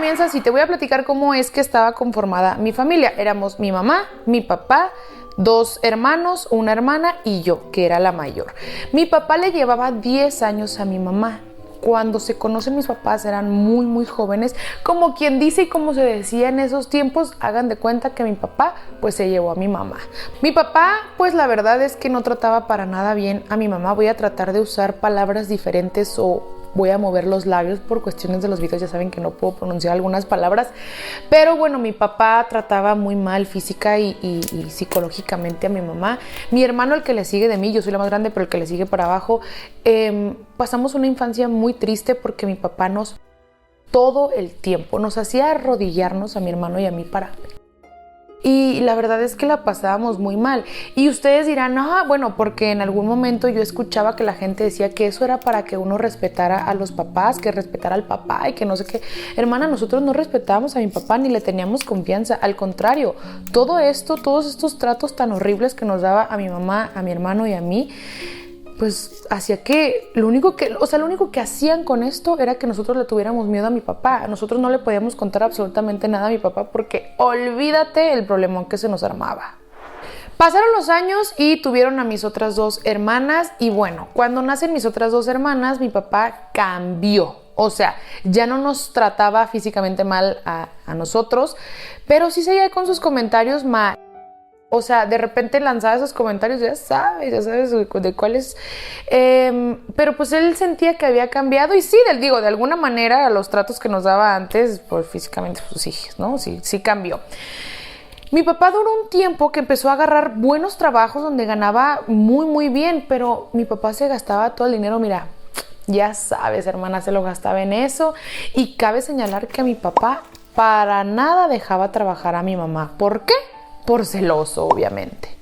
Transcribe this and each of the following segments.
comienza así, te voy a platicar cómo es que estaba conformada mi familia. Éramos mi mamá, mi papá, 2 hermanos, una hermana y yo, que era la mayor. Mi papá le llevaba 10 años a mi mamá. Cuando se conocen mis papás eran muy, muy jóvenes. Como quien dice y como se decía en esos tiempos, hagan de cuenta que mi papá pues se llevó a mi mamá. Mi papá pues la verdad es que no trataba para nada bien a mi mamá. Voy a tratar de usar palabras diferentes o voy a mover los labios por cuestiones de los videos, ya saben que no puedo pronunciar algunas palabras, pero bueno, mi papá trataba muy mal física y psicológicamente a mi mamá. Mi hermano, el que le sigue de mí, yo soy la más grande, pero el que le sigue para abajo, pasamos una infancia muy triste porque mi papá todo el tiempo nos hacía arrodillarnos a mi hermano y a mí para... Y la verdad es que la pasábamos muy mal. Y ustedes dirán, bueno, porque en algún momento yo escuchaba que la gente decía que eso era para que uno respetara a los papás, que respetara al papá y que no sé qué. Hermana, nosotros no respetábamos a mi papá ni le teníamos confianza. Al contrario, todo esto, todos estos tratos tan horribles que nos daba a mi mamá, a mi hermano y a mí, pues hacía que lo único que hacían con esto era que nosotros le tuviéramos miedo a mi papá. Nosotros no le podíamos contar absolutamente nada a mi papá porque olvídate el problemón que se nos armaba. Pasaron los años y tuvieron a mis otras 2 hermanas y bueno, cuando nacen mis otras 2 hermanas, mi papá cambió. O sea, ya no nos trataba físicamente mal a nosotros, pero sí seguía con sus comentarios mal. O sea, de repente lanzaba esos comentarios, ya sabes de cuáles. Pero pues él sentía que había cambiado y sí, de alguna manera los tratos que nos daba antes, pues físicamente sus hijos, ¿no? Sí cambió. Mi papá duró un tiempo que empezó a agarrar buenos trabajos donde ganaba muy, muy bien, pero mi papá se gastaba todo el dinero, mira, ya sabes, hermana, se lo gastaba en eso. Y cabe señalar que mi papá para nada dejaba trabajar a mi mamá. ¿Por qué? Por celoso, obviamente.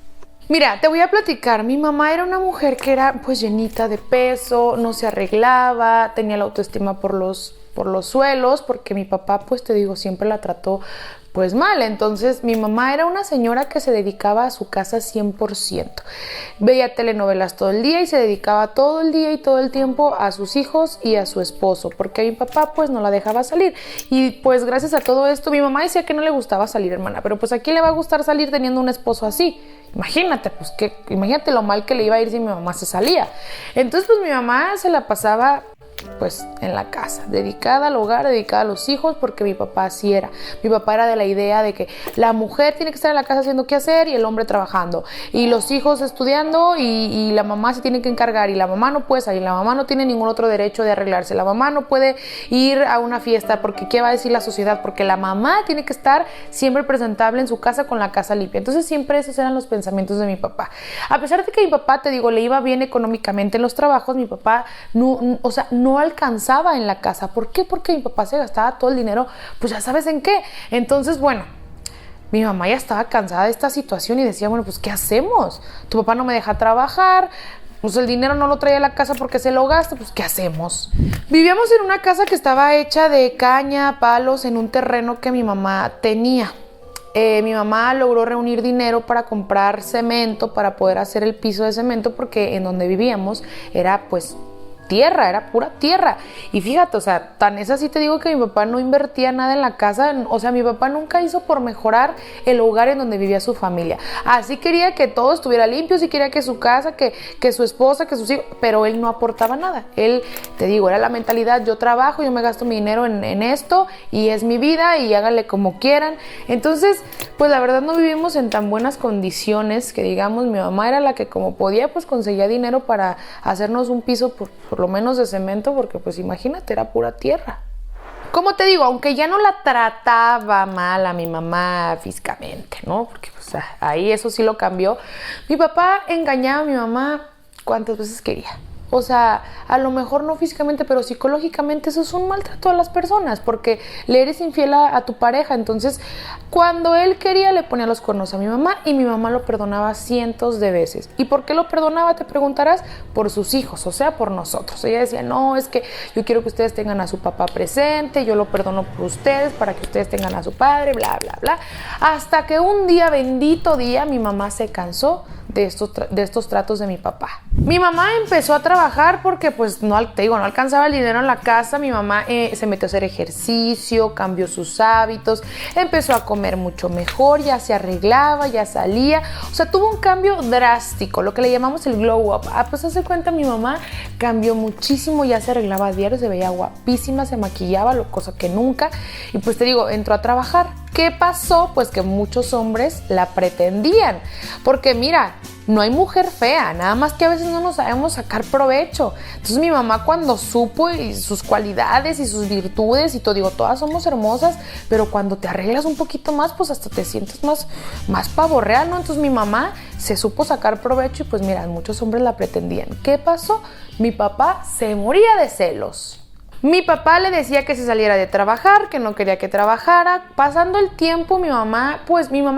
Mira, te voy a platicar. Mi mamá era una mujer que era pues llenita de peso, no se arreglaba, tenía la autoestima por los suelos, porque mi papá, pues te digo, siempre la trató pues mal. Entonces mi mamá era una señora que se dedicaba a su casa 100%. Veía telenovelas todo el día y se dedicaba todo el día y todo el tiempo a sus hijos y a su esposo, porque mi papá pues no la dejaba salir. Y pues gracias a todo esto, mi mamá decía que no le gustaba salir, hermana, pero pues ¿a quién le va a gustar salir teniendo un esposo así? Imagínate, imagínate lo mal que le iba a ir si mi mamá se salía. Entonces pues mi mamá se la pasaba pues en la casa, dedicada al hogar, dedicada a los hijos, porque mi papá así era. Mi papá era de la idea de que la mujer tiene que estar en la casa haciendo qué hacer y el hombre trabajando, y los hijos estudiando y la mamá se tiene que encargar, y la mamá no puede salir, la mamá no tiene ningún otro derecho de arreglarse, la mamá no puede ir a una fiesta porque qué va a decir la sociedad, porque la mamá tiene que estar siempre presentable en su casa con la casa limpia. Entonces siempre esos eran los pensamientos de mi papá. A pesar de que mi papá, te digo, le iba bien económicamente en los trabajos, mi papá no alcanzaba en la casa. ¿Por qué? Porque mi papá se gastaba todo el dinero, pues ya sabes en qué. Entonces, bueno, mi mamá ya estaba cansada de esta situación y decía, bueno, pues ¿qué hacemos? Tu papá no me deja trabajar, pues el dinero no lo traía a la casa porque se lo gasta, pues ¿qué hacemos? Vivíamos en una casa que estaba hecha de caña, palos, en un terreno que mi mamá tenía. Mi mamá logró reunir dinero para comprar cemento, para poder hacer el piso de cemento, porque en donde vivíamos era pues tierra, era pura tierra. Y fíjate, o sea, tan es así, te digo, que mi papá no invertía nada en la casa. O sea, mi papá nunca hizo por mejorar el hogar en donde vivía su familia. Así quería que todo estuviera limpio, sí quería que su casa, que su esposa, que sus hijos, pero él no aportaba nada. Él, te digo, era la mentalidad, yo trabajo, yo me gasto mi dinero en esto y es mi vida y háganle como quieran. Entonces, pues la verdad no vivimos en tan buenas condiciones que digamos, mi mamá era la que como podía, pues conseguía dinero para hacernos un piso por lo menos de cemento, porque pues imagínate, era pura tierra. Como te digo, aunque ya no la trataba mal a mi mamá físicamente, ¿no? Porque pues ahí eso sí lo cambió. Mi papá engañaba a mi mamá cuantas veces quería. O sea, a lo mejor no físicamente, pero psicológicamente eso es un maltrato a las personas, porque le eres infiel a tu pareja. Entonces, cuando él quería, le ponía los cuernos a mi mamá y mi mamá lo perdonaba cientos de veces. ¿Y por qué lo perdonaba? Te preguntarás. Por sus hijos, o sea, por nosotros. Ella decía, no, es que yo quiero que ustedes tengan a su papá presente, yo lo perdono por ustedes para que ustedes tengan a su padre, bla, bla, bla. Hasta que un día, bendito día, mi mamá se cansó de estos tratos de mi papá. Mi mamá empezó a trabajar porque pues no alcanzaba el dinero en la casa. Mi mamá se metió a hacer ejercicio, cambió sus hábitos, empezó a comer mucho mejor, ya se arreglaba, ya salía, o sea, tuvo un cambio drástico, lo que le llamamos el glow up. Pues hace cuenta, mi mamá cambió muchísimo, ya se arreglaba a diario, se veía guapísima, se maquillaba, cosa que nunca, y pues te digo, entró a trabajar. ¿Qué pasó? Pues que muchos hombres la pretendían, porque mira, no hay mujer fea, nada más que a veces no nos sabemos sacar provecho. Entonces mi mamá, cuando supo y sus cualidades y sus virtudes y todo, digo, todas somos hermosas, pero cuando te arreglas un poquito más, pues hasta te sientes más pavo real, ¿no? Entonces mi mamá se supo sacar provecho y pues mira, muchos hombres la pretendían. ¿Qué pasó? Mi papá se moría de celos. Mi papá le decía que se saliera de trabajar, que no quería que trabajara. Pasando el tiempo, mi mamá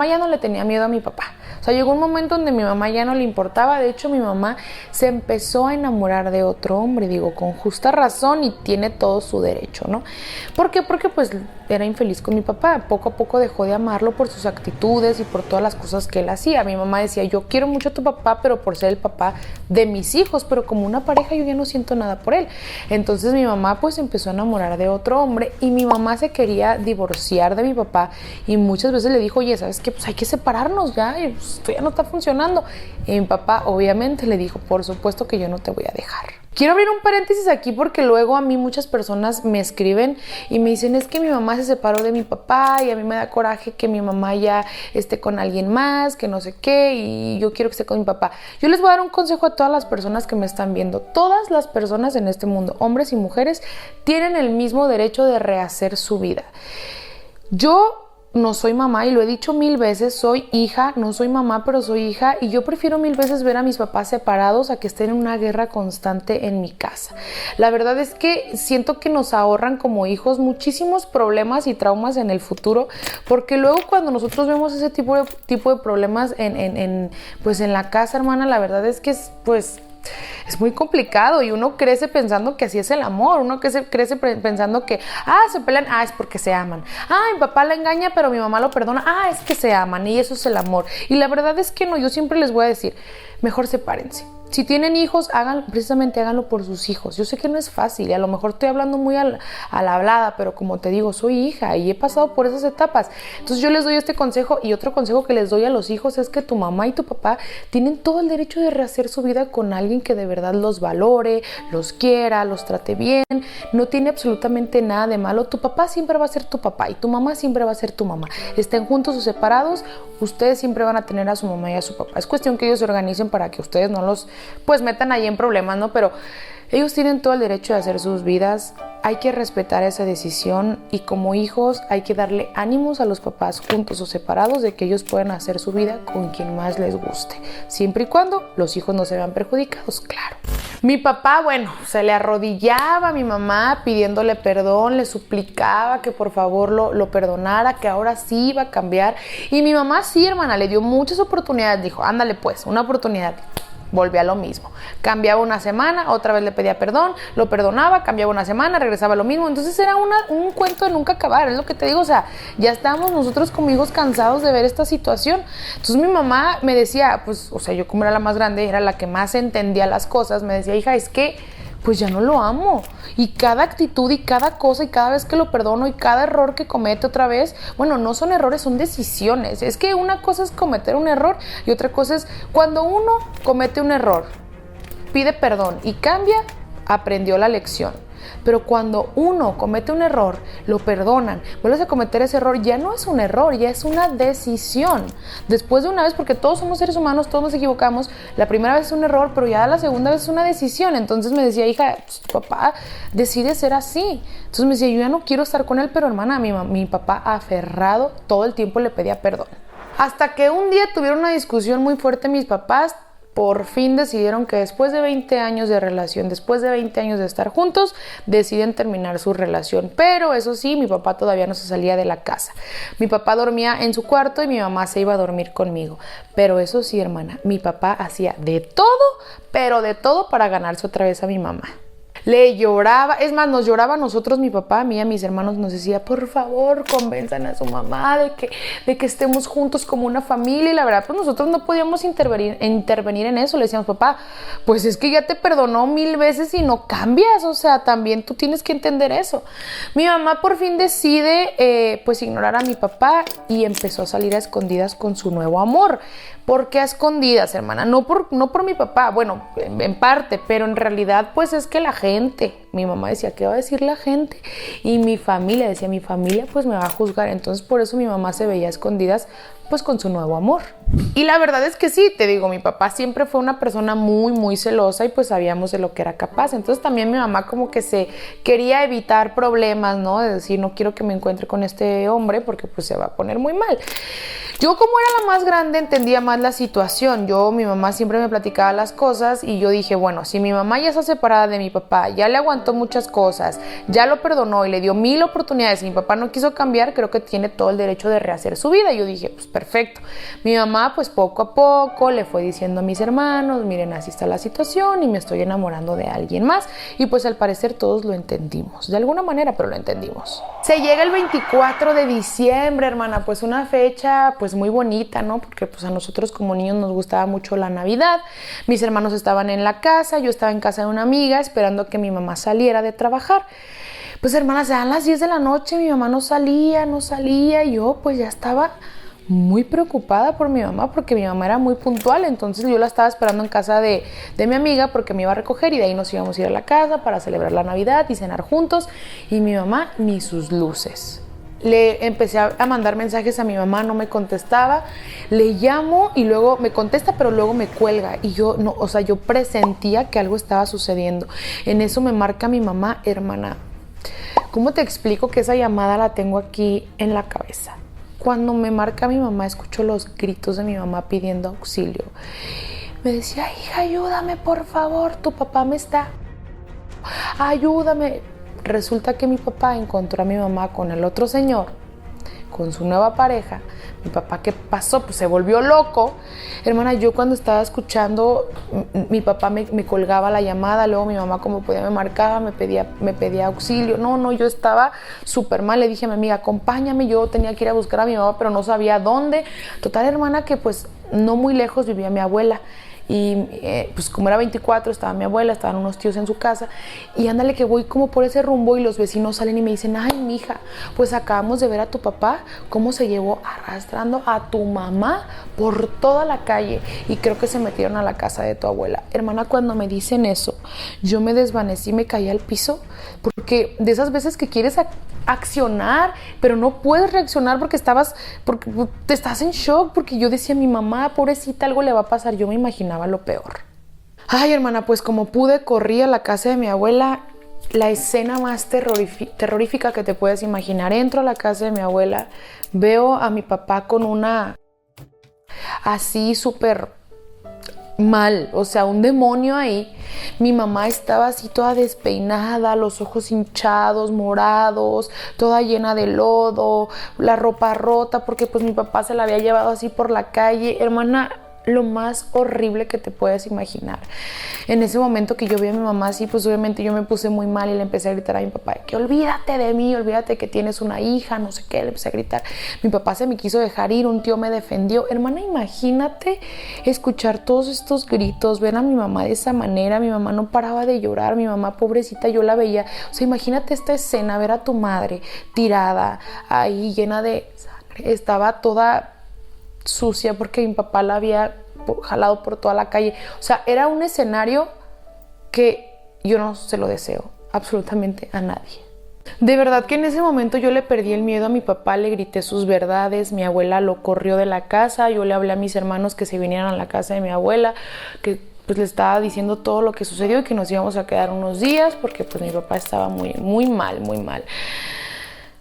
ya no le tenía miedo a mi papá. O sea, llegó un momento donde mi mamá ya no le importaba. De hecho, mi mamá se empezó a enamorar de otro hombre, digo, con justa razón, y tiene todo su derecho, ¿no? ¿Por qué? Porque pues era infeliz con mi papá. Poco a poco dejó de amarlo por sus actitudes y por todas las cosas que él hacía. Mi mamá decía, yo quiero mucho a tu papá, pero por ser el papá de mis hijos, pero como una pareja yo ya no siento nada por él. Entonces mi mamá pues empezó a enamorar de otro hombre, y mi mamá se quería divorciar de mi papá, y muchas veces le dijo, oye, ¿sabes qué? Pues hay que separarnos ya, esto ya no está funcionando. Y mi papá obviamente le dijo, por supuesto que yo no te voy a dejar. Quiero abrir un paréntesis aquí porque luego a mí muchas personas me escriben y me dicen, es que mi mamá se separó de mi papá y a mí me da coraje que mi mamá ya esté con alguien más, que no sé qué, y yo quiero que esté con mi papá. Yo les voy a dar un consejo a todas las personas que me están viendo. Todas las personas en este mundo, hombres y mujeres, tienen el mismo derecho de rehacer su vida. Yo no soy mamá y lo he dicho 1000 veces, soy hija, no soy mamá, pero soy hija, y yo prefiero 1000 veces ver a mis papás separados a que estén en una guerra constante en mi casa. La verdad es que siento que nos ahorran como hijos muchísimos problemas y traumas en el futuro, porque luego cuando nosotros vemos ese tipo de problemas en la casa, hermana, la verdad es que es muy complicado, y uno crece pensando que así es el amor, uno crece pensando que, se pelean, es porque se aman, mi papá la engaña pero mi mamá lo perdona, es que se aman y eso es el amor. Y la verdad es que no, yo siempre les voy a decir, mejor sepárense. Si tienen hijos, háganlo por sus hijos. Yo sé que no es fácil y a lo mejor estoy hablando muy a la hablada, pero como te digo, soy hija y he pasado por esas etapas. Entonces yo les doy este consejo, y otro consejo que les doy a los hijos es que tu mamá y tu papá tienen todo el derecho de rehacer su vida con alguien que de verdad los valore, los quiera, los trate bien. No tiene absolutamente nada de malo. Tu papá siempre va a ser tu papá y tu mamá siempre va a ser tu mamá. Estén juntos o separados, ustedes siempre van a tener a su mamá y a su papá. Es cuestión que ellos se organicen para que ustedes no los metan ahí en problemas, ¿no? Pero ellos tienen todo el derecho de hacer sus vidas. Hay que respetar esa decisión, y como hijos hay que darle ánimos a los papás, juntos o separados, de que ellos puedan hacer su vida con quien más les guste, siempre y cuando los hijos no se vean perjudicados, claro. Mi papá, se le arrodillaba a mi mamá pidiéndole perdón, le suplicaba que por favor lo perdonara, que ahora sí iba a cambiar. Y mi mamá sí, hermana, le dio muchas oportunidades, dijo, ándale pues, una oportunidad. Volvía a lo mismo, cambiaba una semana, otra vez le pedía perdón, lo perdonaba, cambiaba una semana, regresaba a lo mismo. Entonces era un cuento de nunca acabar, es lo que te digo. O sea, ya estábamos nosotros como hijos cansados de ver esta situación. Entonces mi mamá me decía, yo como era la más grande, era la que más entendía las cosas, me decía, hija, es que pues ya no lo amo, y cada actitud y cada cosa y cada vez que lo perdono y cada error que comete otra vez, no son errores, son decisiones. Es que una cosa es cometer un error y otra cosa es cuando uno comete un error, pide perdón y cambia, aprendió la lección. Pero cuando uno comete un error, lo perdonan, vuelves a cometer ese error, ya no es un error, ya es una decisión. Después de una vez, porque todos somos seres humanos, todos nos equivocamos, la primera vez es un error, pero ya la segunda vez es una decisión. Entonces me decía, hija, tu papá decide ser así. Entonces me decía, yo ya no quiero estar con él, pero hermana, mi papá aferrado todo el tiempo le pedía perdón. Hasta que un día tuvieron una discusión muy fuerte mis papás. Por fin decidieron que después de 20 años de relación, después de 20 años de estar juntos, deciden terminar su relación. Pero eso sí, mi papá todavía no se salía de la casa. Mi papá dormía en su cuarto y mi mamá se iba a dormir conmigo. Pero eso sí, hermana, mi papá hacía de todo, pero de todo para ganarse otra vez a mi mamá. Le lloraba, es más, nos lloraba a nosotros, mi papá, a mí y a mis hermanos, nos decía, por favor, convenzan a su mamá de que estemos juntos como una familia. Y la verdad, pues nosotros no podíamos intervenir en eso. Le decíamos, papá, pues es que ya te perdonó 1000 veces y no cambias, o sea, también tú tienes que entender eso. Mi mamá por fin decide pues ignorar a mi papá y empezó a salir a escondidas con su nuevo amor. ¿Por qué a escondidas, hermana? No por mi papá, bueno, en parte, pero en realidad pues es que la gente, mi mamá decía, ¿qué va a decir la gente? Y mi familia decía, mi familia pues me va a juzgar. Entonces por eso mi mamá se veía a escondidas pues con su nuevo amor. Y la verdad es que sí, te digo, mi papá siempre fue una persona muy, muy celosa y pues sabíamos de lo que era capaz. Entonces también mi mamá como que se quería evitar problemas, ¿no? De decir, no quiero que me encuentre con este hombre porque pues se va a poner muy mal. Yo, como era la más grande, entendía más la situación. Mi mamá siempre me platicaba las cosas y yo dije, bueno, si mi mamá ya está separada de mi papá, ya le aguantó muchas cosas, ya lo perdonó y le dio 1000 oportunidades y mi papá no quiso cambiar, creo que tiene todo el derecho de rehacer su vida. Y yo dije, pues perfecto. Mi mamá, pues poco a poco le fue diciendo a mis hermanos, miren, así está la situación y me estoy enamorando de alguien más. Y pues al parecer todos lo entendimos, de alguna manera, pero lo entendimos. Se llega el 24 de diciembre, hermana, pues una fecha pues muy bonita, ¿no? Porque pues a nosotros como niños nos gustaba mucho la Navidad. Mis hermanos estaban en la casa, yo estaba en casa de una amiga esperando que mi mamá saliera de trabajar. Pues hermana, se dan las 10 de la noche, mi mamá no salía y yo pues ya estaba muy preocupada por mi mamá porque mi mamá era muy puntual. Entonces yo la estaba esperando en casa de mi amiga porque me iba a recoger y de ahí nos íbamos a ir a la casa para celebrar la Navidad y cenar juntos. Y mi mamá ni sus luces. Le empecé a mandar mensajes a mi mamá, no me contestaba. Le llamo y luego me contesta, pero luego me cuelga. Y yo no, o sea, yo presentía que algo estaba sucediendo. En eso me marca mi mamá, hermana. ¿Cómo te explico que esa llamada la tengo aquí en la cabeza? Cuando me marca mi mamá, escucho los gritos de mi mamá pidiendo auxilio. Me decía, hija, ayúdame, por favor, tu papá me está... Ayúdame. Resulta que mi papá encontró a mi mamá con el otro señor, con su nueva pareja. Mi papá, ¿qué pasó? Pues se volvió loco. Hermana, yo cuando estaba escuchando, mi papá me colgaba la llamada, luego mi mamá como podía me marcaba, me pedía auxilio. No, yo estaba súper mal. Le dije a mi amiga, acompáñame. Yo tenía que ir a buscar a mi mamá, pero no sabía dónde. Total, hermana, que pues no muy lejos vivía mi abuela. Y pues como era 24, estaba mi abuela, estaban unos tíos en su casa y ándale que voy como por ese rumbo y los vecinos salen y me dicen, ay, mija, pues acabamos de ver a tu papá cómo se llevó arrastrando a tu mamá por toda la calle y creo que se metieron a la casa de tu abuela. Hermana, cuando me dicen eso, yo me desvanecí, me caí al piso, porque de esas veces que quieres accionar, pero no puedes reaccionar porque te estás en shock, porque yo decía, mi mamá, pobrecita, algo le va a pasar. Yo me imaginaba lo peor. Ay, hermana, pues como pude, corrí a la casa de mi abuela. La escena más terrorífica que te puedes imaginar. Entro a la casa de mi abuela, veo a mi papá con una así súper mal, o sea, un demonio ahí. Mi mamá estaba así toda despeinada, los ojos hinchados, morados, toda llena de lodo, la ropa rota porque pues mi papá se la había llevado así por la calle. Hermana, lo más horrible que te puedes imaginar. En ese momento que yo vi a mi mamá así, pues obviamente yo me puse muy mal y le empecé a gritar a mi papá que olvídate de mí, olvídate que tienes una hija, no sé qué. Le empecé a gritar. Mi papá se me quiso dejar ir, un tío me defendió. Hermana, imagínate escuchar todos estos gritos, ver a mi mamá de esa manera. Mi mamá no paraba de llorar, mi mamá pobrecita, yo la veía. O sea, imagínate esta escena, ver a tu madre tirada ahí llena de sangre. Estaba toda sucia porque mi papá la había jalado por toda la calle. O sea, era un escenario que yo no se lo deseo absolutamente a nadie. De verdad que en ese momento yo le perdí el miedo a mi papá, le grité sus verdades, mi abuela lo corrió de la casa, yo le hablé a mis hermanos que se vinieran a la casa de mi abuela, que pues le estaba diciendo todo lo que sucedió y que nos íbamos a quedar unos días porque pues mi papá estaba muy, muy mal, muy mal.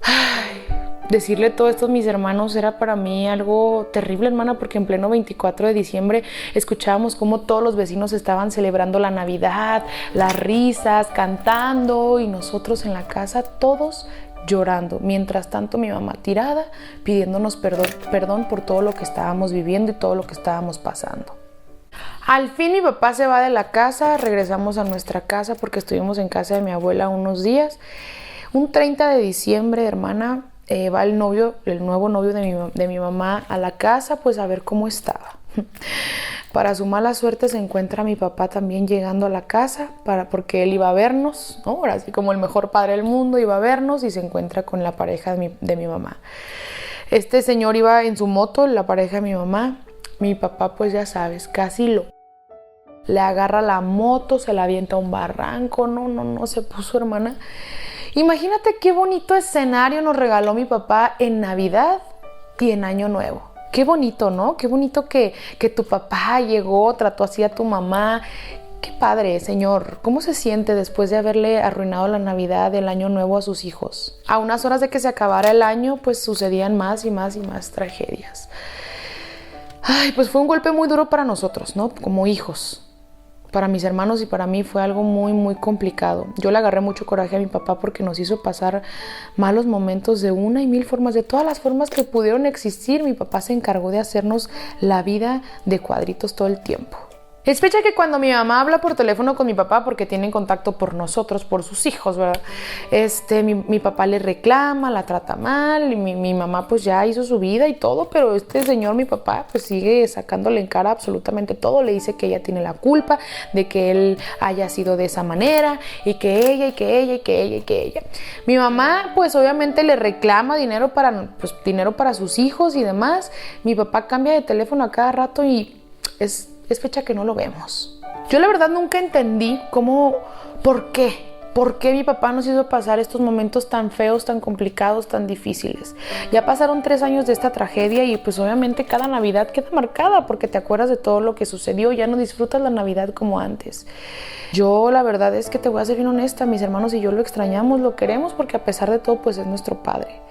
Ay, decirle todo esto a mis hermanos era para mí algo terrible, hermana, porque en pleno 24 de diciembre escuchábamos cómo todos los vecinos estaban celebrando la Navidad, las risas, cantando y nosotros en la casa todos llorando. Mientras tanto mi mamá tirada pidiéndonos perdón por todo lo que estábamos viviendo y todo lo que estábamos pasando. Al fin mi papá se va de la casa, regresamos a nuestra casa porque estuvimos en casa de mi abuela unos días. Un 30 de diciembre, hermana, va el nuevo novio de mi mamá a la casa, pues a ver cómo estaba. Para su mala suerte se encuentra mi papá también llegando a la casa porque él iba a vernos, ¿no? Ahora sí, como el mejor padre del mundo, iba a vernos y se encuentra con la pareja de mi mamá. Este señor iba en su moto, la pareja de mi mamá. Mi papá, pues ya sabes, le agarra la moto, se la avienta a un barranco, no, se puso, hermana. Imagínate qué bonito escenario nos regaló mi papá en Navidad y en Año Nuevo. Qué bonito, ¿no? Qué bonito que tu papá llegó, trató así a tu mamá. Qué padre, señor. ¿Cómo se siente después de haberle arruinado la Navidad, el Año Nuevo a sus hijos? A unas horas de que se acabara el año, pues sucedían más y más tragedias. Ay, pues fue un golpe muy duro para nosotros, ¿no? Como hijos. Para mis hermanos y para mí fue algo muy complicado. Yo le agarré mucho coraje a mi papá porque nos hizo pasar malos momentos de una y mil formas, de todas las formas que pudieron existir. Mi papá se encargó de hacernos la vida de cuadritos todo el tiempo. Es fecha que cuando mi mamá habla por teléfono con mi papá, porque tienen contacto por nosotros, por sus hijos, ¿verdad? Mi papá le reclama, la trata mal, y mi mamá pues ya hizo su vida y todo, pero este señor, mi papá, pues sigue sacándole en cara absolutamente todo. Le dice que ella tiene la culpa de que él haya sido de esa manera, y que ella. Mi mamá pues obviamente le reclama dinero para sus hijos y demás. Mi papá cambia de teléfono a cada rato y es fecha que no lo vemos. Yo la verdad nunca entendí por qué mi papá nos hizo pasar estos momentos tan feos, tan complicados, tan difíciles. Ya pasaron 3 años de esta tragedia y pues obviamente cada Navidad queda marcada porque te acuerdas de todo lo que sucedió, ya no disfrutas la Navidad como antes. Yo la verdad es que te voy a ser bien honesta, mis hermanos y yo lo extrañamos, lo queremos porque a pesar de todo pues es nuestro padre.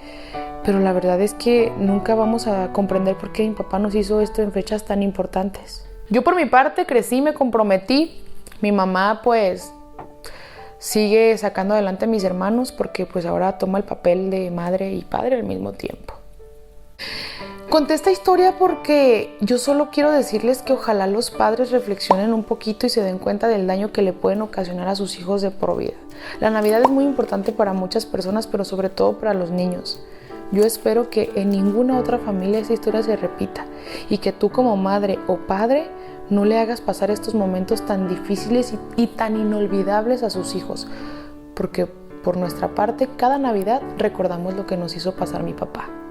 Pero la verdad es que nunca vamos a comprender por qué mi papá nos hizo esto en fechas tan importantes. Yo por mi parte crecí, me comprometí. Mi mamá pues sigue sacando adelante a mis hermanos porque pues ahora toma el papel de madre y padre al mismo tiempo. Conté esta historia porque yo solo quiero decirles que ojalá los padres reflexionen un poquito y se den cuenta del daño que le pueden ocasionar a sus hijos de por vida. La Navidad es muy importante para muchas personas, pero sobre todo para los niños. Yo espero que en ninguna otra familia esta historia se repita y que tú como madre o padre no le hagas pasar estos momentos tan difíciles y tan inolvidables a sus hijos, porque por nuestra parte cada Navidad recordamos lo que nos hizo pasar mi papá.